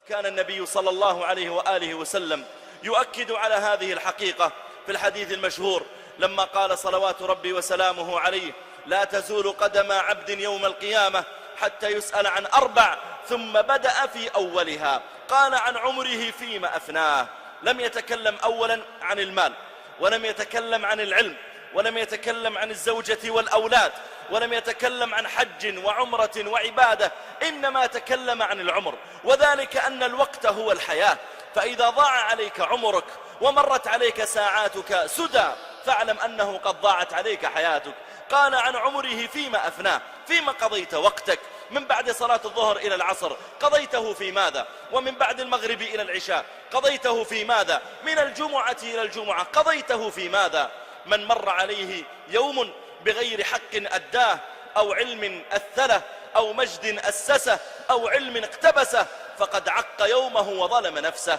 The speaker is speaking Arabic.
كان النبي صلى الله عليه وآله وسلم يؤكد على هذه الحقيقة في الحديث المشهور لما قال صلوات ربي وسلامه عليه: لا تزول قدم عبد يوم القيامة حتى يسأل عن 4، ثم بدأ في أولها قال: عن عمره فيما أفناه. لم يتكلم أولا عن المال، ولم يتكلم عن العلم، ولم يتكلم عن الزوجة والأولاد، ولم يتكلم عن حج وعمرة وعبادة، إنما تكلم عن العمر، وذلك أن الوقت هو الحياة. فإذا ضاع عليك عمرك ومرت عليك ساعاتك سدى فاعلم أنه قد ضاعت عليك حياتك. قال: عن عمره فيما أفناه، فيما قضيت وقتك؟ من بعد صلاة الظهر إلى العصر قضيته في ماذا؟ ومن بعد المغرب إلى العشاء قضيته في ماذا؟ من الجمعة إلى الجمعة قضيته في ماذا؟ من مر عليه يوم بغير حق أداه، أو علم أثله، أو مجد أسسه، أو علم اقتبسه، فقد عق يومه وظلم نفسه.